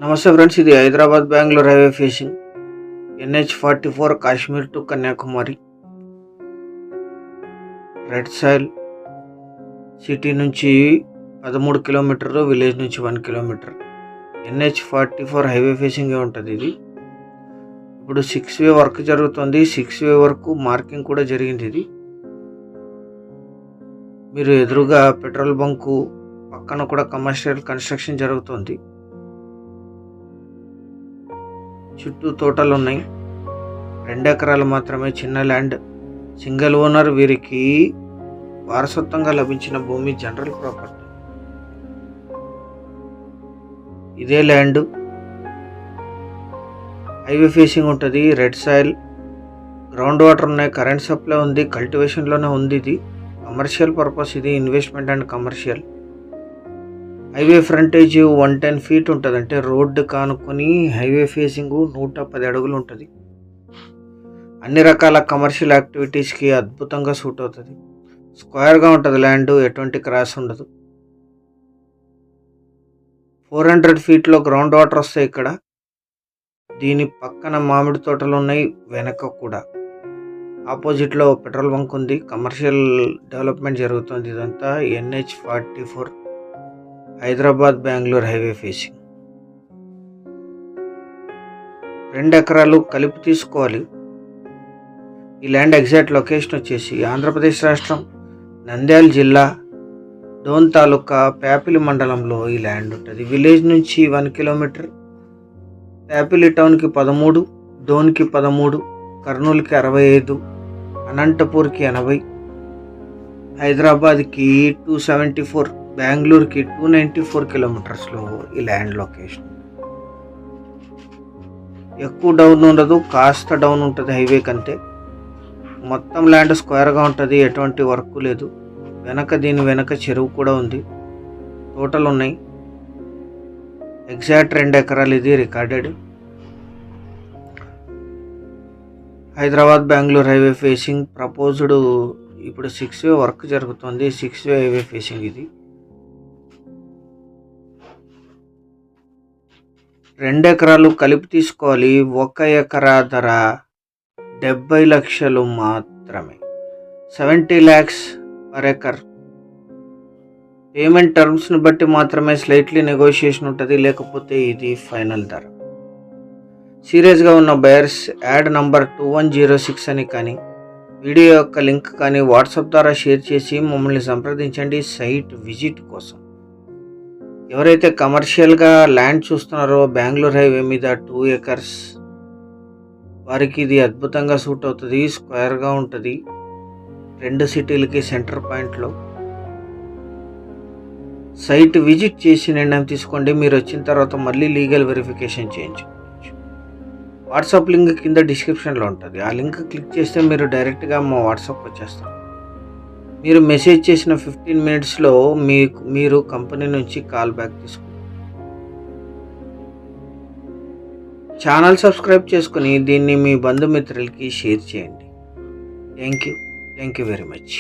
నమస్తే ఫ్రెండ్స్, ఇది Hyderabad Bengaluru highway facing NH44 Kashmir to Kanyakumari. Red soil city నుంచి 13 కిలోమీటర్లు, విలేజ్ నుంచి 1 కిలోమీటర్. NH44 హైవే ఫేసింగే ఉంటుంది. ఇది ఇప్పుడు 6 వే వర్క్ జరుగుతుంది. 6 వే వరకు మార్కింగ్ కూడా జరిగింది. ఇది మీరు ఎదురుగా పెట్రోల్ బంకు పక్కన కూడా కమర్షియల్ కన్స్ట్రక్షన్ జరుగుతుంది. చుట్టూ తోటలు ఉన్నాయి. 2 ఎకరాలు మాత్రమే, చిన్న ల్యాండ్, సింగిల్ ఓనర్. వీరికి వారసత్వంగా లభించిన భూమి, జనరల్ ప్రాపర్టీ. ఇదే ల్యాండ్ హైవే ఫేసింగ్ ఉంటుంది. రెడ్ సాయిల్, గ్రౌండ్ వాటర్ ఉన్నాయి, కరెంట్ సప్లై ఉంది, కల్టివేషన్లోనే ఉంది. ఇది కమర్షియల్ పర్పస్, ఇది investment and commercial. Highway frontage 110 feet ఉంటుంది. అంటే రోడ్డు కానుకొని హైవే ఫేసింగ్ 110 అడుగులు ఉంటుంది. అన్ని రకాల కమర్షియల్ యాక్టివిటీస్కి అద్భుతంగా సూట్ అవుతుంది. స్క్వేర్గా ఉంటుంది ల్యాండ్, ఎటువంటి క్రాస్ ఉండదు. 400 ఫీట్లో గ్రౌండ్ వాటర్ వస్తాయి ఇక్కడ. దీని పక్కన మామిడి తోటలు ఉన్నాయి, వెనక కూడా. ఆపోజిట్లో పెట్రోల్ బంక్ ఉంది. కమర్షియల్ డెవలప్మెంట్ జరుగుతుంది. ఇదంతా NH44 Hyderabad Bengaluru highway facing. 2 ఎకరాలు కలిపి తీసుకోవాలి. ఈ ల్యాండ్ ఎగ్జాక్ట్ లొకేషన్ వచ్చేసి ఆంధ్రప్రదేశ్ రాష్ట్రం, నంద్యాల జిల్లా, డోన్ తాలూకా, ప్యాపిలి మండలంలో ఈ ల్యాండ్ ఉంటుంది. విలేజ్ నుంచి 1 కిలోమీటర్. ప్యాపిలి టౌన్కి 13, డోన్కి 13, కర్నూలుకి 65, అనంతపూర్కి 80, హైదరాబాద్కి 274, బెంగళూరుకి 294 కిలోమీటర్స్లో ఈ ల్యాండ్ లొకేషన్. ఎక్కువ డౌన్ ఉండదు, కాస్త డౌన్ ఉంటుంది హైవే కంటే. మొత్తం ల్యాండ్ స్క్వేర్గా ఉంటుంది, ఎటువంటి వర్క్ లేదు. దీని వెనక చెరువు కూడా ఉంది, తోటలు ఉన్నాయి. ఎగ్జాక్ట్ 2 ఎకరాలు ఇది recorded. Hyderabad Bengaluru highway facing proposed. ఇప్పుడు 6 వే వర్క్ జరుగుతుంది. 6 వే హైవే ఫేసింగ్ ఇది. 2 ఎకరాలు కలిపి తీసుకోవాలి. 1 ఎకరా ధర 70 లక్షలు మాత్రమే, 70 lakhs పర్ ఎకర్. పేమెంట్ టర్మ్స్ని బట్టి మాత్రమే స్లైట్లీ నెగోషియేషన్ ఉంటుంది, లేకపోతే ఇది ఫైనల్ ధర. సీరియస్గా ఉన్న బయర్స్ యాడ్ నంబర్ 2106 అని కానీ, వీడియో యొక్క లింక్ కానీ వాట్సాప్ ద్వారా షేర్ చేసి మమ్మల్ని సంప్రదించండి సైట్ విజిట్ కోసం. ఎవరైతే కమర్షియల్గా ల్యాండ్ చూస్తున్నారో బెంగళూరు హైవే మీద 2 ఎకర్స్, వారికి ఇది అద్భుతంగా సూట్ అవుతుంది. స్క్వేర్గా ఉంటుంది, 2 సిటీలకి సెంటర్ పాయింట్లో. సైట్ విజిట్ చేసి నిర్ణయం తీసుకోండి. మీరు వచ్చిన తర్వాత మళ్ళీ లీగల్ వెరిఫికేషన్ చేయించుకోవచ్చు. వాట్సాప్ లింక్ కింద డిస్క్రిప్షన్లో ఉంటుంది. ఆ లింక్ క్లిక్ చేస్తే మీరు డైరెక్ట్గా మా వాట్సాప్ వచ్చేస్తారు. మీరు మెసేజ్ చేసిన 15 minutesలో మీరు కంపెనీ నుంచి కాల్ బ్యాక్ తీసుకుంటారు. ఛానల్ సబ్స్క్రైబ్ చేసుకుని దీన్ని మీ బంధుమిత్రులకి షేర్ చేయండి. Thank you very much.